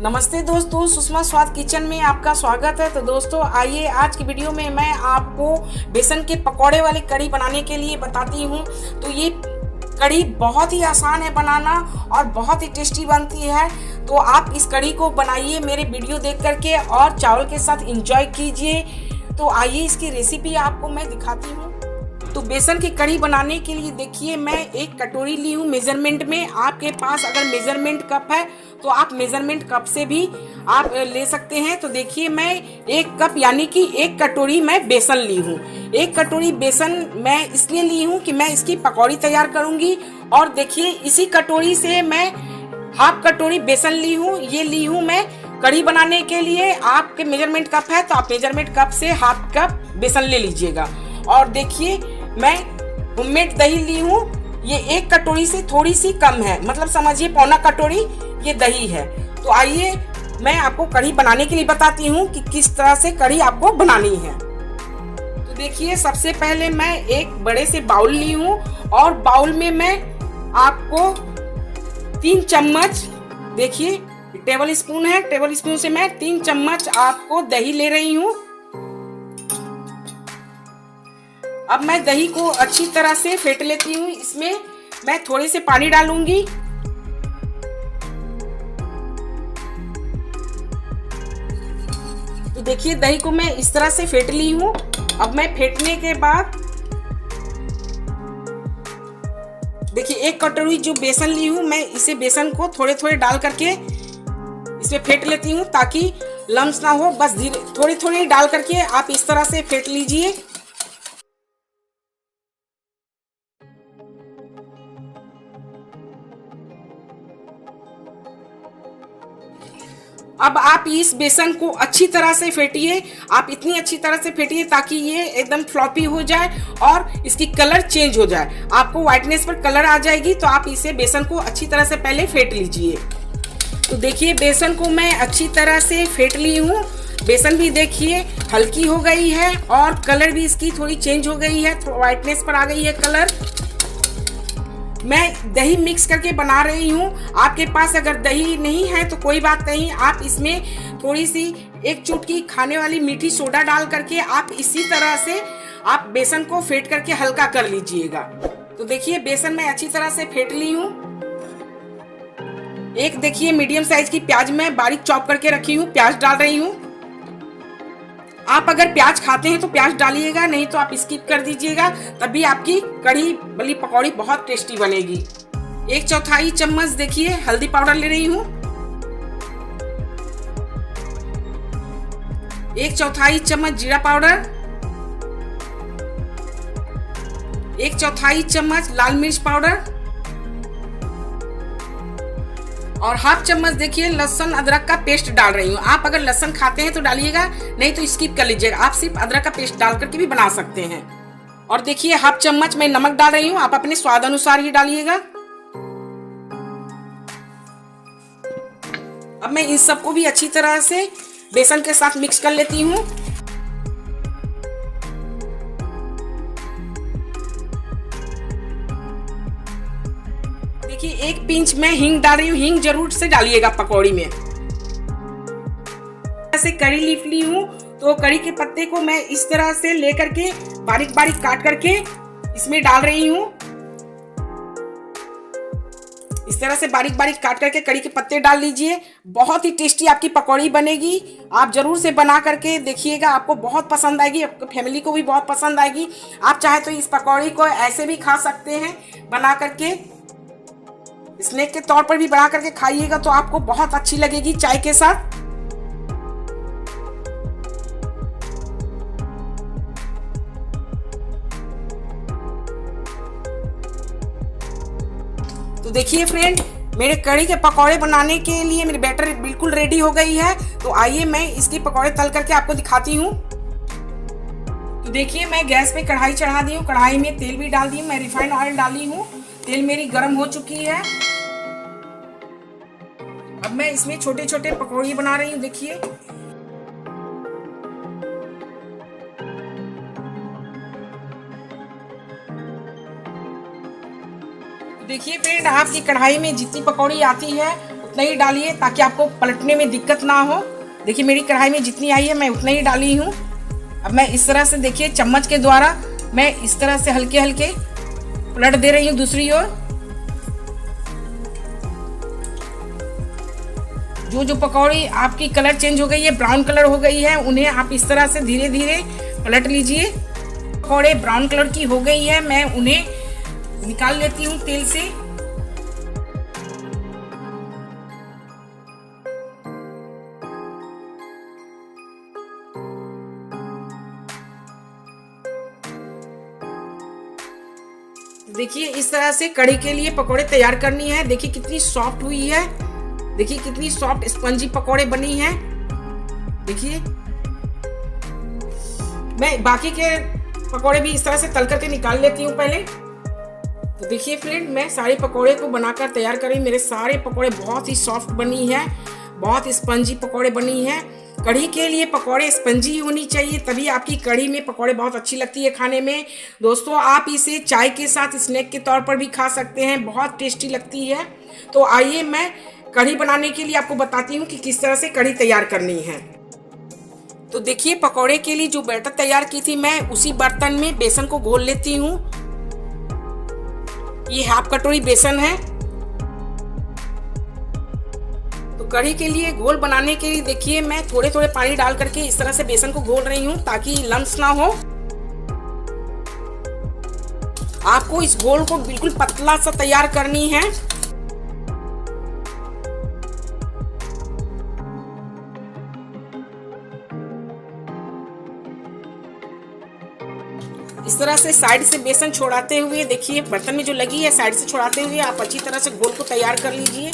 नमस्ते दोस्तों, सुषमा स्वाद किचन में आपका स्वागत है। तो दोस्तों आइए आज की वीडियो में मैं आपको बेसन के पकौड़े वाली कढ़ी बनाने के लिए बताती हूँ। तो ये कढ़ी बहुत ही आसान है बनाना और बहुत ही टेस्टी बनती है। तो आप इस कढ़ी को बनाइए मेरे वीडियो देख करके और चावल के साथ एंजॉय कीजिए। तो आइए इसकी रेसिपी आपको मैं दिखाती हूँ। तो बेसन की कढ़ी बनाने के लिए देखिए मैं एक कटोरी ली हूँ मेजरमेंट में। आपके पास अगर मेजरमेंट कप है तो आप मेजरमेंट कप से भी आप ले सकते हैं। तो देखिए मैं एक कप यानी कि एक कटोरी मैं बेसन ली हूँ। एक कटोरी बेसन मैं इसलिए ली हूँ कि मैं इसकी पकौड़ी तैयार करूँगी। और देखिए इसी कटोरी से मैं हाफ कटोरी बेसन ली हूँ। ये ली हूँ मैं कढ़ी बनाने के लिए। आपके मेजरमेंट कप है तो आप मेजरमेंट कप से हाफ कप बेसन ले लीजिएगा। और देखिए मैं होममेड दही ली हूँ। ये एक कटोरी से थोड़ी सी कम है, मतलब समझिए पौना कटोरी ये दही है। तो आइए मैं आपको कढ़ी बनाने के लिए बताती हूँ कि किस तरह से कढ़ी आपको बनानी है। तो देखिए सबसे पहले मैं एक बड़े से बाउल ली हूँ और बाउल में मैं आपको 3 चम्मच, देखिए टेबल स्पून है, टेबल स्पून से मैं 3 चम्मच आपको दही ले रही हूँ। अब मैं दही को अच्छी तरह से फेंट लेती हूँ। इसमें मैं थोड़े से पानी डालूंगी। तो देखिए दही को मैं इस तरह से फेंट ली हूँ। अब मैं फेंटने के बाद देखिए एक कटोरी जो बेसन ली हूँ मैं इसे बेसन को थोड़े थोड़े डाल करके इसमें फेंट लेती हूँ ताकि लम्स ना हो। बस धीरे थोड़ी थोड़ी डाल करके आप इस तरह से फेंट लीजिए। अब आप इस बेसन को अच्छी तरह से फेंटिए। आप इतनी अच्छी तरह से फेंटिए ताकि ये एकदम फ्लॉपी हो जाए और इसकी कलर चेंज हो जाए। आपको व्हाइटनेस पर कलर आ जाएगी। तो आप इसे बेसन को अच्छी तरह से पहले फेंट लीजिए। तो देखिए बेसन को मैं अच्छी तरह से फेंट ली हूँ। बेसन भी देखिए हल्की हो गई है और कलर भी इसकी थोड़ी चेंज हो गई है, व्हाइटनेस पर आ गई है कलर। मैं दही मिक्स करके बना रही हूँ। आपके पास अगर दही नहीं है तो कोई बात नहीं, आप इसमें थोड़ी सी 1 चुटकी खाने वाली मीठी सोडा डाल करके आप इसी तरह से आप बेसन को फेंट करके हल्का कर लीजिएगा। तो देखिए बेसन मैं अच्छी तरह से फेंट ली हूँ। एक देखिए मीडियम साइज की प्याज मैं बारीक चॉप करके रखी हूँ, प्याज डाल रही हूँ। आप अगर प्याज खाते हैं तो प्याज डालिएगा, नहीं तो आप स्किप कर दीजिएगा, तभी आपकी कढ़ी वाली पकौड़ी बहुत टेस्टी बनेगी। 1/4 चम्मच देखिए हल्दी पाउडर ले रही हूँ। 1/4 चम्मच जीरा पाउडर। 1/4 चम्मच लाल मिर्च पाउडर और हाफ चम्मच देखिए लहसुन अदरक का पेस्ट डाल रही हूँ। आप अगर लहसुन खाते हैं तो डालिएगा, नहीं तो स्किप कर लीजिएगा। आप सिर्फ अदरक का पेस्ट डाल करके भी बना सकते हैं। और देखिए हाफ चम्मच मैं नमक डाल रही हूँ, आप अपने स्वाद अनुसार ही डालिएगा। अब मैं इन सबको भी अच्छी तरह से बेसन के साथ मिक्स कर लेती हूँ। देखिए 1 पिंच मैं हींग डाल रही हूँ। हींग जरूर से डालिएगा पकौड़ी में। ऐसे कड़ी लीफ ली हूँ तो कड़ी के पत्ते को मैं इस तरह से लेकर के बारीक बारीक काट करके इसमें डाल रही हूँ। इस तरह से बारीक बारीक काट करके कड़ी के पत्ते डाल लीजिए। बहुत ही टेस्टी आपकी पकौड़ी बनेगी। आप जरूर से बना करके देखिएगा, आपको बहुत पसंद आएगी, आपकी फैमिली को भी बहुत पसंद आएगी। आप चाहे तो इस पकौड़ी को ऐसे भी खा सकते हैं, बना करके स्नैक के तौर पर भी बना करके खाइएगा तो आपको बहुत अच्छी लगेगी चाय के साथ। तो देखिए फ्रेंड, मेरे कढ़ी के पकौड़े बनाने के लिए मेरी बैटर बिल्कुल रेडी हो गई है। तो आइए मैं इसके पकौड़े तल करके आपको दिखाती हूँ। तो देखिए मैं गैस पे कढ़ाई चढ़ा दी हूँ। कढ़ाई में तेल भी डाल दी हूँ। मैं रिफाइंड ऑयल डाली हूँ। तेल मेरी गर्म हो चुकी है। अब मैं इसमें छोटे छोटे पकौड़े बना रही हूँ। देखिए देखिए फ्रेंड, आपकी कढ़ाई में जितनी पकौड़ी आती है उतना ही डालिए ताकि आपको पलटने में दिक्कत ना हो। देखिए मेरी कढ़ाई में जितनी आई है मैं उतना ही डाली हूँ। अब मैं इस तरह से देखिए चम्मच के द्वारा मैं इस तरह से हल्के हल्के पलट दे रही हूँ दूसरी ओर। जो पकौड़ी आपकी कलर चेंज हो गई है, ब्राउन कलर हो गई है, उन्हें आप इस तरह से धीरे धीरे पलट लीजिए। पकौड़े ब्राउन कलर की हो गई है, मैं उन्हें निकाल लेती हूँ तेल से। देखिए इस तरह से कढ़ी के लिए पकौड़े तैयार करनी है। देखिए कितनी सॉफ्ट हुई है, देखिए कितनी सॉफ्ट स्पंजी पकौड़े बनी है। देखिए मैं बाकी के पकौड़े भी इस तरह से तल करके निकाल लेती हूँ पहले। तो देखिए फ्रेंड, मैं सारे पकौड़े को बनाकर तैयार कर रही हूँ। मेरे सारे पकौड़े बहुत ही सॉफ्ट बनी है, बहुत स्पंजी पकौड़े बनी है। कढ़ी के लिए पकौड़े स्पंजी होनी चाहिए, तभी आपकी कढ़ी में पकौड़े बहुत अच्छी लगती है खाने में। दोस्तों आप इसे चाय के साथ स्नैक के तौर पर भी खा सकते हैं, बहुत टेस्टी लगती है। तो आइए मैं कढ़ी बनाने के लिए आपको बताती हूँ कि किस तरह से कढ़ी तैयार करनी है। तो देखिए पकौड़े के लिए जो बैटर तैयार की थी मैं उसी बर्तन में बेसन को घोल लेती हूँ। ये हाफ कटोरी बेसन है। तो कढ़ी के लिए घोल बनाने के लिए देखिए मैं थोड़े थोड़े पानी डाल करके इस तरह से बेसन को घोल रही हूँ ताकि लम्स ना हो। आपको इस घोल को बिल्कुल पतला सा तैयार करनी है। इस तरह से साइड से बेसन छोड़ाते हुए, देखिए बर्तन में जो लगी है साइड से छोड़ाते हुए आप अच्छी तरह से घोल को तैयार कर लीजिए।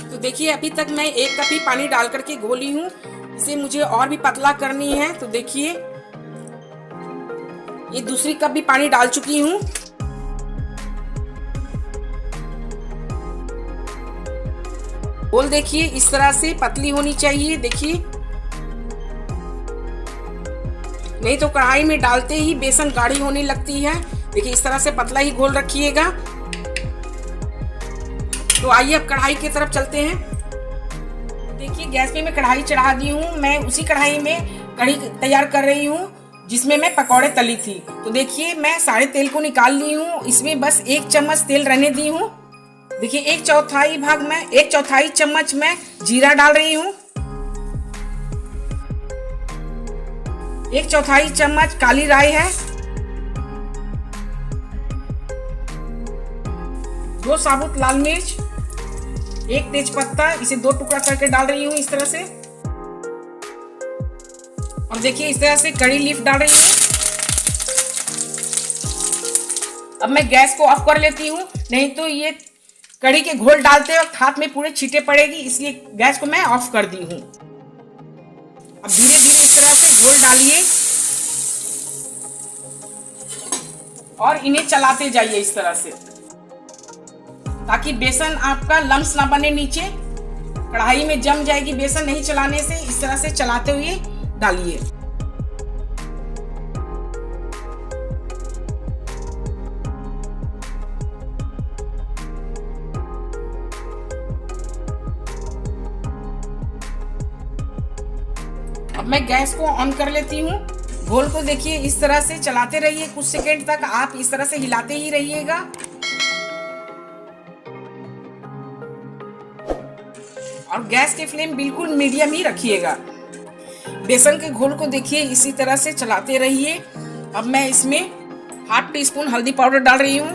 तो देखिए अभी तक मैं 1 कप ही पानी डाल करके घोली हूँ, इसे मुझे और भी पतला करनी है। तो देखिए ये दूसरी कप भी पानी डाल चुकी हूँ। घोल देखिए इस तरह से पतली होनी चाहिए। देखिए नहीं तो कढ़ाई में डालते ही बेसन गाढ़ी होने लगती है। देखिए इस तरह से पतला ही घोल रखिएगा। तो आइए अब कढ़ाई की तरफ चलते हैं। देखिए गैस पे मैं कढ़ाई चढ़ा दी हूँ। मैं उसी कढ़ाई में कढ़ी तैयार कर रही हूँ जिसमें मैं पकौड़े तली थी। तो देखिए मैं सारे तेल को निकाल ली हूँ, इसमें बस 1 चम्मच तेल रहने दी हूँ। देखिए 1/4 चम्मच मैं जीरा डाल रही हूँ, 1/4 चम्मच काली राई है, 2 साबुत लाल मिर्च, 1 तेज पत्ता, इसे 2 टुकड़ा करके डाल रही हूँ इस तरह से। और देखिए इस तरह से कड़ी लीफ डाल रही हूँ। अब मैं गैस को ऑफ कर लेती हूँ, नहीं तो ये कड़ी के घोल डालते वक्त हाथ में पूरे छींटे पड़ेगी, इसलिए गैस को मैं ऑफ कर दी हूँ। अब धीरे धीरे इस तरह से घोल डालिए और इन्हें चलाते जाइए इस तरह से, ताकि बेसन आपका लम्स ना बने, नीचे कढ़ाई में जम जाएगी बेसन नहीं चलाने से। इस तरह से चलाते हुए डालिए। अब मैं गैस को ऑन कर लेती हूँ। घोल को देखिए इस तरह से चलाते रहिए, कुछ सेकंड तक आप इस तरह से हिलाते ही रहिएगा। और गैस के फ्लेम बिल्कुल मीडियम ही रखिएगा। बेसन के घोल को देखिए इसी तरह से चलाते रहिए। अब मैं इसमें 1/2 टीस्पून हल्दी पाउडर डाल रही हूँ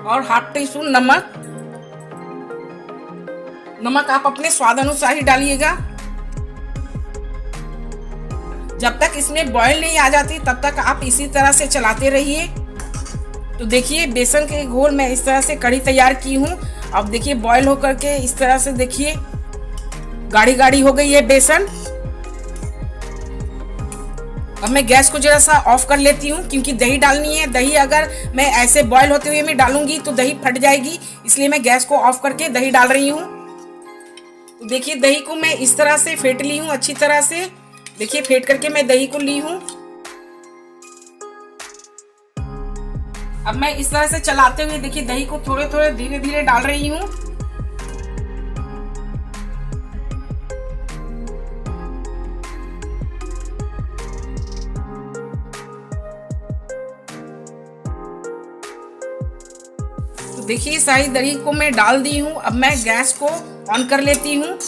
और 1/2 टीस्पून नमक आप अपने स्वाद अनुसार ही डालिएगा। जब तक इसमें बॉयल नहीं आ जाती तब तक आप इसी तरह से चलाते रहिए। तो देखिए बेसन के घोल मैं इस तरह से कढ़ी तैयार की हूँ। अब देखिए बॉयल होकर के इस तरह से देखिए गाढ़ी गाढ़ी हो गई है बेसन। अब मैं गैस को जरा सा ऑफ कर लेती हूँ, क्योंकि दही डालनी है। दही अगर मैं ऐसे बॉयल होते हुए मैं डालूंगी तो दही फट जाएगी, इसलिए मैं गैस को ऑफ करके दही डाल रही हूँ। तो देखिए दही को मैं इस तरह से फेंट ली हूँ अच्छी तरह से। देखिए फेंट करके मैं दही को ली हूँ। अब मैं इस तरह से चलाते हुए देखिए दही को थोड़े थोड़े धीरे धीरे डाल रही हूँ। तो देखिए सारी दही को मैं डाल दी हूँ। अब मैं गैस को ऑन कर लेती हूँ।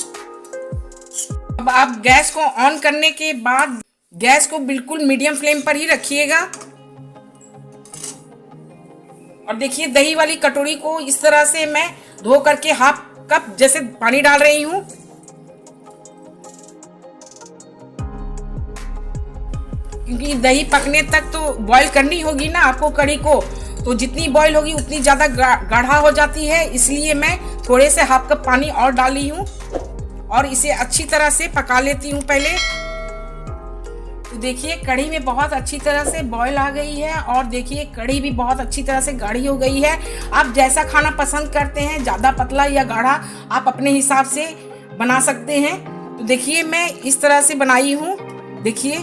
अब आप गैस को ऑन करने के बाद गैस को बिल्कुल मीडियम फ्लेम पर ही रखिएगा। और देखिए दही वाली कटोरी को इस तरह से मैं धो करके हाफ कप जैसे पानी डाल रही हूँ। क्योंकि दही पकने तक तो बॉईल करनी होगी ना आपको कढ़ी को, तो जितनी बॉईल होगी उतनी ज्यादा गाढ़ा हो जाती है, इसलिए मैं थोड़े से हाफ कप पानी और डाली हूँ और इसे अच्छी तरह से पका लेती हूँ पहले। तो देखिए कढ़ी में बहुत अच्छी तरह से बॉईल आ गई है और देखिए कढ़ी भी बहुत अच्छी तरह से गाढ़ी हो गई है। आप जैसा खाना पसंद करते हैं, ज़्यादा पतला या गाढ़ा, आप अपने हिसाब से बना सकते हैं। तो देखिए मैं इस तरह से बनाई हूँ, देखिए।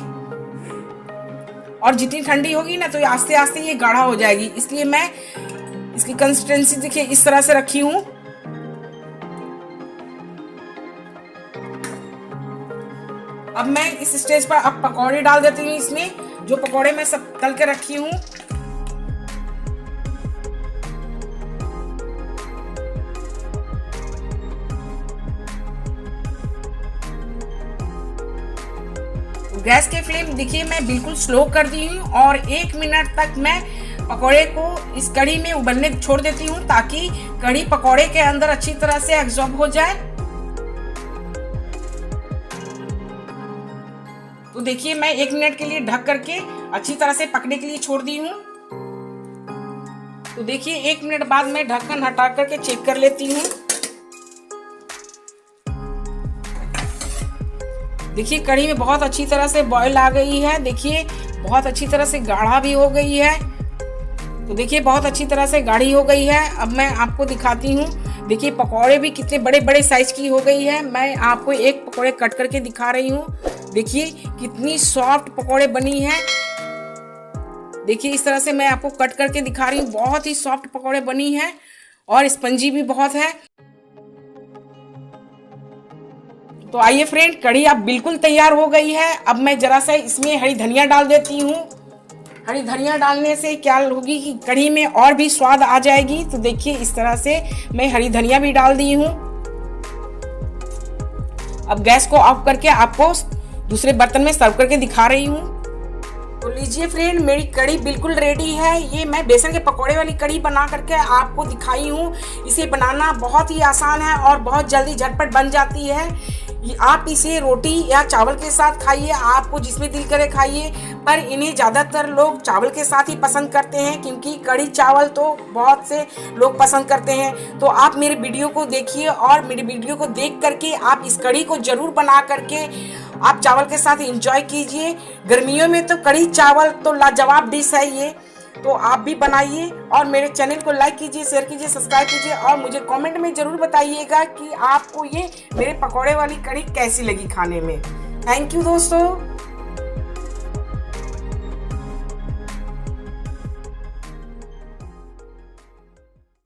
और जितनी ठंडी होगी ना तो आस्ते आस्ते ये गाढ़ा हो जाएगी, इसलिए मैं इसकी कंसिस्टेंसी देखिए इस तरह से रखी हूँ। अब मैं इस स्टेज पर अब पकौड़े डाल देती हूँ इसमें, जो पकौड़े मैं सब तल के रखी हूँ। गैस के फ्लेम देखिए मैं बिल्कुल स्लो कर दी हूँ और 1 मिनट तक मैं पकौड़े को इस कढ़ी में उबलने छोड़ देती हूँ, ताकि कढ़ी पकौड़े के अंदर अच्छी तरह से एब्जॉर्ब हो जाए। तो देखिए मैं 1 मिनट के लिए ढक करके अच्छी तरह से पकने के लिए छोड़ दी हूँ। तो देखिए 1 मिनट बाद मैं ढक्कन हटा करके चेक कर लेती हूँ। देखिए कढ़ी में बहुत अच्छी तरह से बॉईल आ गई है, देखिए बहुत अच्छी तरह से गाढ़ा भी हो गई है। तो देखिए बहुत अच्छी तरह से गाढ़ी हो गई है। अब मैं आपको दिखाती हूँ, देखिए पकौड़े भी कितने बड़े बड़े साइज की हो गई है। मैं आपको एक पकौड़े कट करके दिखा रही हूँ, देखिए कितनी सॉफ्ट पकौड़े बनी है। देखिए इस तरह से मैं आपको कट करके दिखा रही हूँ, बहुत ही सॉफ्ट पकौड़े बनी है और स्पंजी भी बहुत है। तो आइए फ्रेंड, कढ़ी अब बिल्कुल तैयार हो गई है। अब मैं जरा सा इसमें हरी धनिया डाल देती हूँ। हरी धनिया डालने से क्या होगी कि कढ़ी में और भी स्वाद आ जाएगी। तो देखिए इस तरह से मैं हरी धनिया भी डाल दी हूँ। अब गैस को ऑफ करके आपको दूसरे बर्तन में सर्व करके दिखा रही हूँ। तो लीजिए फ्रेंड, मेरी कढ़ी बिल्कुल रेडी है। ये मैं बेसन के पकोड़े वाली कढ़ी बना करके आपको दिखाई हूँ। इसे बनाना बहुत ही आसान है और बहुत जल्दी झटपट बन जाती है। आप इसे रोटी या चावल के साथ खाइए, आपको जिसमें दिल करे खाइए, पर इन्हें ज़्यादातर लोग चावल के साथ ही पसंद करते हैं, क्योंकि कढ़ी चावल तो बहुत से लोग पसंद करते हैं। तो आप मेरे वीडियो को देखिए और मेरी वीडियो को देख करके आप इस कढ़ी को ज़रूर बना करके आप चावल के साथ एंजॉय कीजिए। गर्मियों में तो कढ़ी चावल तो लाजवाब डिश है ये, तो आप भी बनाइए और मेरे चैनल को लाइक कीजिए, शेयर कीजिए, सब्सक्राइब कीजिए और मुझे कमेंट में ज़रूर बताइएगा कि आपको ये मेरे पकौड़े वाली कढ़ी कैसी लगी खाने में। थैंक यू दोस्तों।